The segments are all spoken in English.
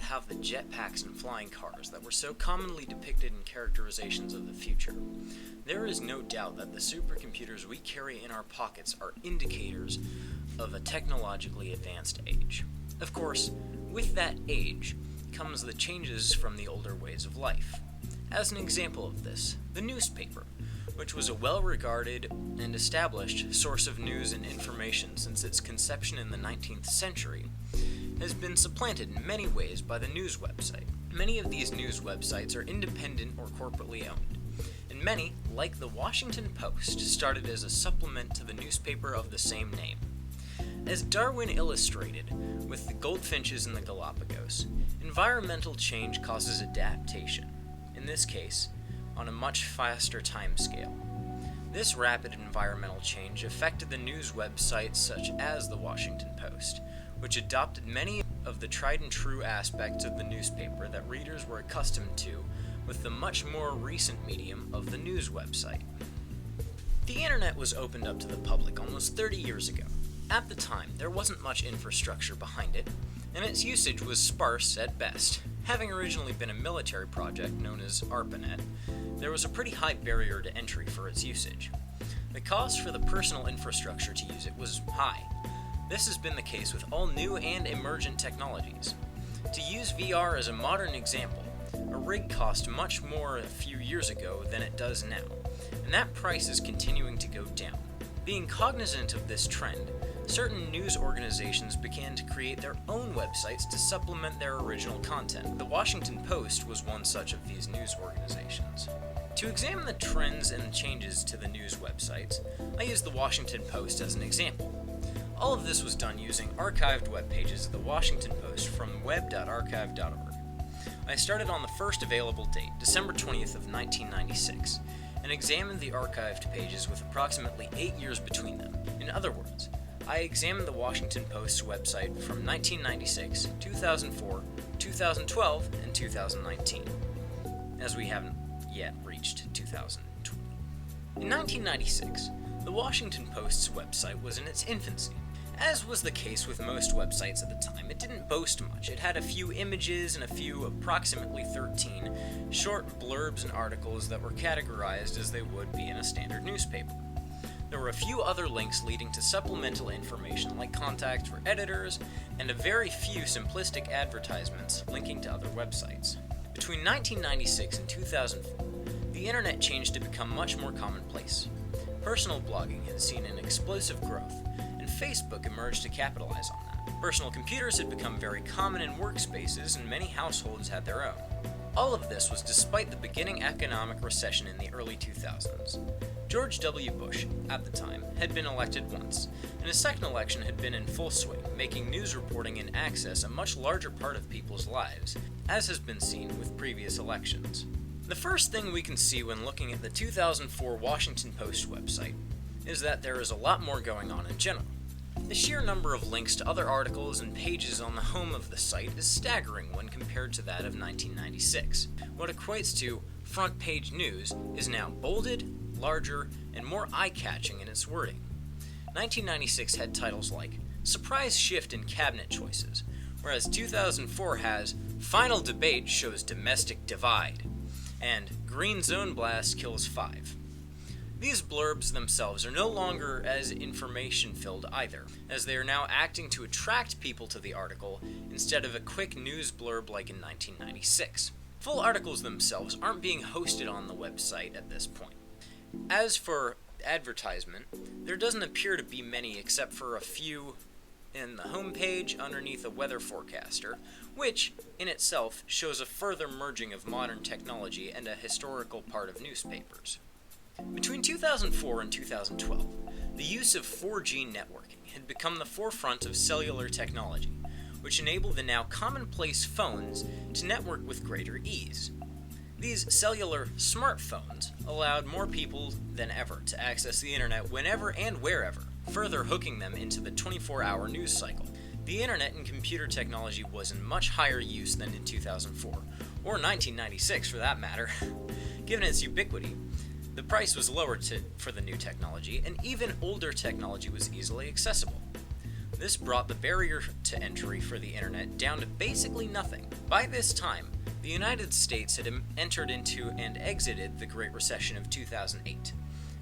have the jetpacks and flying cars that were so commonly depicted in characterizations of the future, there is no doubt that the supercomputers we carry in our pockets are indicators of a technologically advanced age. Of course, with that age comes the changes from the older ways of life. As an example of this, the newspaper, which was a well-regarded and established source of news and information since its conception in the 19th century, has been supplanted in many ways by the news website. Many of these news websites are independent or corporately owned, and many, like the Washington Post, started as a supplement to the newspaper of the same name. As Darwin illustrated with the goldfinches in the Galapagos, environmental change causes adaptation, in this case, on a much faster time scale. This rapid environmental change affected the news websites such as the Washington Post, which adopted many of the tried and true aspects of the newspaper that readers were accustomed to with the much more recent medium of the news website. The internet was opened up to the public almost 30 years ago. At the time, there wasn't much infrastructure behind it, and its usage was sparse at best. Having originally been a military project known as ARPANET, there was a pretty high barrier to entry for its usage. The cost for the personal infrastructure to use it was high. This has been the case with all new and emergent technologies. To use VR as a modern example, a rig cost much more a few years ago than it does now, and that price is continuing to go down. Being cognizant of this trend, certain news organizations began to create their own websites to supplement their original content. The Washington Post was one such of these news organizations. To examine the trends and changes to the news websites, I used the Washington Post as an example. All of this was done using archived web pages of the Washington Post from web.archive.org. I started on the first available date, December 20th of 1996, and examined the archived pages with approximately 8 years between them. In other words, I examined the Washington Post's website from 1996, 2004, 2012, and 2019, as we haven't yet reached 2020. In 1996, the Washington Post's website was in its infancy. As was the case with most websites at the time, it didn't boast much. It had a few images and a few, approximately 13, short blurbs and articles that were categorized as they would be in a standard newspaper. There were a few other links leading to supplemental information like contacts for editors, and a very few simplistic advertisements linking to other websites. Between 1996 and 2004, the internet changed to become much more commonplace. Personal blogging had seen an explosive growth, and Facebook emerged to capitalize on that. Personal computers had become very common in workspaces, and many households had their own. All of this was despite the beginning economic recession in the early 2000s. George W. Bush, at the time, had been elected once, and his second election had been in full swing, making news reporting and access a much larger part of people's lives, as has been seen with previous elections. The first thing we can see when looking at the 2004 Washington Post website is that there is a lot more going on in general. The sheer number of links to other articles and pages on the home of the site is staggering when compared to that of 1996. What equates to front page news is now bolded, larger, and more eye-catching in its wording. 1996 had titles like Surprise Shift in Cabinet Choices, whereas 2004 has Final Debate Shows Domestic Divide, and Green Zone Blast Kills 5. These blurbs themselves are no longer as information-filled either, as they are now acting to attract people to the article instead of a quick news blurb like in 1996. Full articles themselves aren't being hosted on the website at this point. As for advertisement, there doesn't appear to be many except for a few in the homepage underneath a weather forecaster, which, in itself, shows a further merging of modern technology and a historical part of newspapers. Between 2004 and 2012, the use of 4G networking had become the forefront of cellular technology, which enabled the now commonplace phones to network with greater ease. These cellular smartphones allowed more people than ever to access the internet whenever and wherever, further hooking them into the 24-hour news cycle. The internet and computer technology was in much higher use than in 2004, or 1996 for that matter. Given its ubiquity, the price was lower for the new technology, and even older technology was easily accessible. This brought the barrier to entry for the internet down to basically nothing. By this time, the United States had entered into and exited the Great Recession of 2008,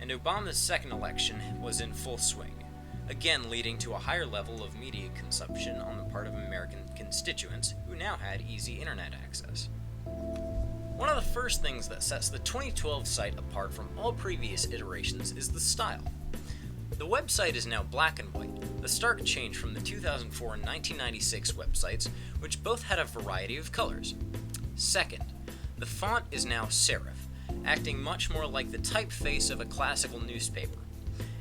and Obama's second election was in full swing, again leading to a higher level of media consumption on the part of American constituents who now had easy internet access. One of the first things that sets the 2012 site apart from all previous iterations is the style. The website is now black and white, a stark change from the 2004 and 1996 websites, which both had a variety of colors. Second, the font is now serif, acting much more like the typeface of a classical newspaper.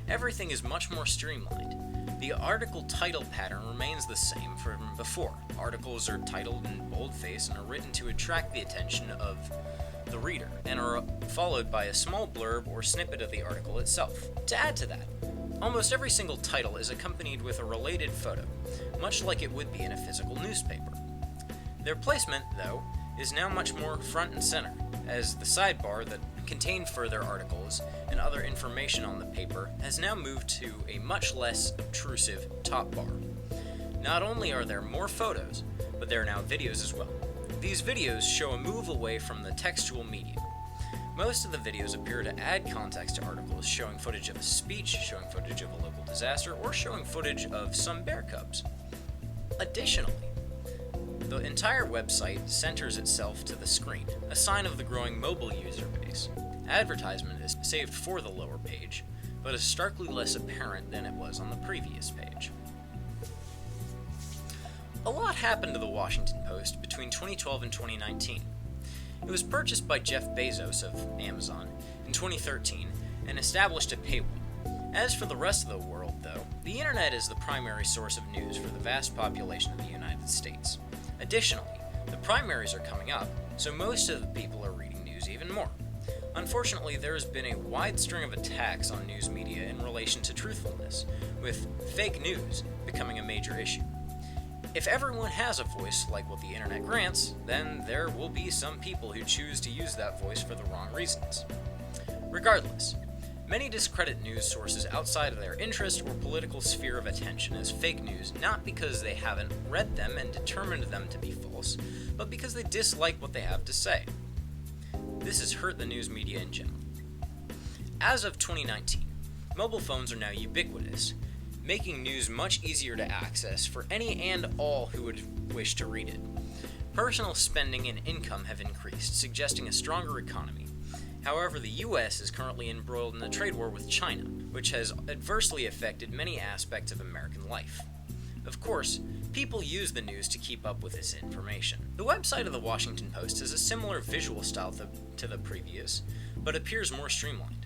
Everything is much more streamlined. The article title pattern remains the same from before. Articles are titled in boldface and are written to attract the attention of the reader, and are followed by a small blurb or snippet of the article itself. To add to that, almost every single title is accompanied with a related photo, much like it would be in a physical newspaper. Their placement, though, is now much more front and center, as the sidebar that contained further articles and other information on the paper has now moved to a much less obtrusive top bar. Not only are there more photos, but there are now videos as well. These videos show a move away from the textual medium. Most of the videos appear to add context to articles, showing footage of a speech, showing footage of a local disaster, or showing footage of some bear cubs. Additionally, the entire website centers itself to the screen, a sign of the growing mobile user base. Advertisement is saved for the lower page, but is starkly less apparent than it was on the previous page. A lot happened to the Washington Post between 2012 and 2019. It was purchased by Jeff Bezos of Amazon in 2013 and established a paywall. As for the rest of the world, though, the internet is the primary source of news for the vast population of the United States. Additionally, the primaries are coming up, so most of the people are reading news even more. Unfortunately, there has been a wide string of attacks on news media in relation to truthfulness, with fake news becoming a major issue. If everyone has a voice like what the internet grants, then there will be some people who choose to use that voice for the wrong reasons. Regardless, many discredit news sources outside of their interest or political sphere of attention as fake news, not because they haven't read them and determined them to be false, but because they dislike what they have to say. This has hurt the news media in general. As of 2019, mobile phones are now ubiquitous, making news much easier to access for any and all who would wish to read it. Personal spending and income have increased, suggesting a stronger economy. However, the US is currently embroiled in a trade war with China, which has adversely affected many aspects of American life. Of course, people use the news to keep up with this information. The website of the Washington Post has a similar visual style to the previous, but appears more streamlined.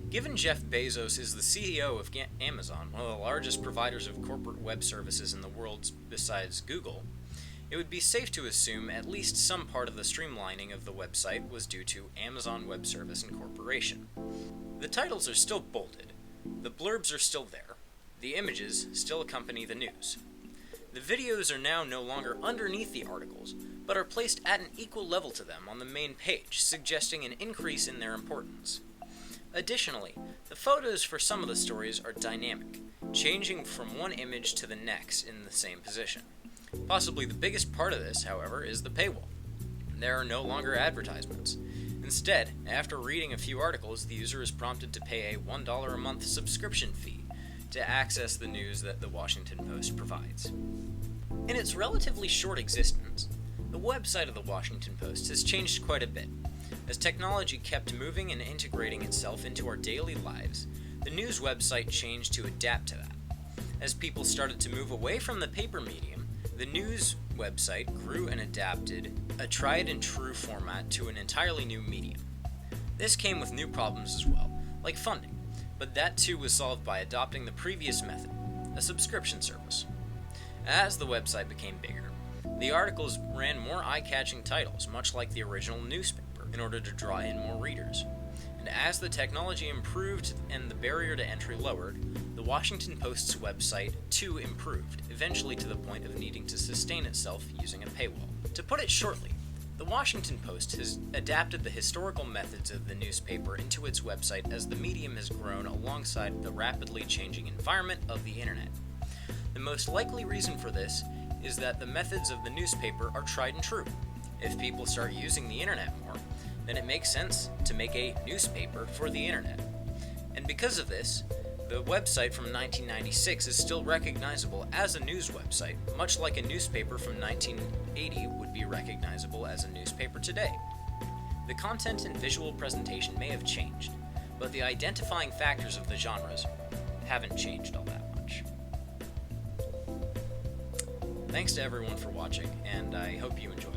Given Jeff Bezos is the CEO of Amazon, one of the largest providers of corporate web services in the world besides Google, it would be safe to assume at least some part of the streamlining of the website was due to Amazon Web Service Incorporation. The titles are still bolded, the blurbs are still there, the images still accompany the news. The videos are now no longer underneath the articles, but are placed at an equal level to them on the main page, suggesting an increase in their importance. Additionally, the photos for some of the stories are dynamic, changing from one image to the next in the same position. Possibly the biggest part of this, however, is the paywall. There are no longer advertisements. Instead, after reading a few articles, the user is prompted to pay a $1 a month subscription fee to access the news that the Washington Post provides. In its relatively short existence, the website of the Washington Post has changed quite a bit. As technology kept moving and integrating itself into our daily lives, the news website changed to adapt to that. As people started to move away from the paper medium, the news website grew and adapted a tried and true format to an entirely new medium. This came with new problems as well, like funding, but that too was solved by adopting the previous method, a subscription service. As the website became bigger, the articles ran more eye-catching titles, much like the original newspaper, in order to draw in more readers. And as the technology improved and the barrier to entry lowered, the Washington Post's website too improved, eventually to the point of needing to sustain itself using a paywall. To put it shortly, the Washington Post has adapted the historical methods of the newspaper into its website as the medium has grown alongside the rapidly changing environment of the internet. The most likely reason for this is that the methods of the newspaper are tried and true. If people start using the internet more, then it makes sense to make a newspaper for the internet. And because of this, the website from 1996 is still recognizable as a news website, much like a newspaper from 1980 would be recognizable as a newspaper today. The content and visual presentation may have changed, but the identifying factors of the genres haven't changed all that much. Thanks to everyone for watching, and I hope you enjoyed.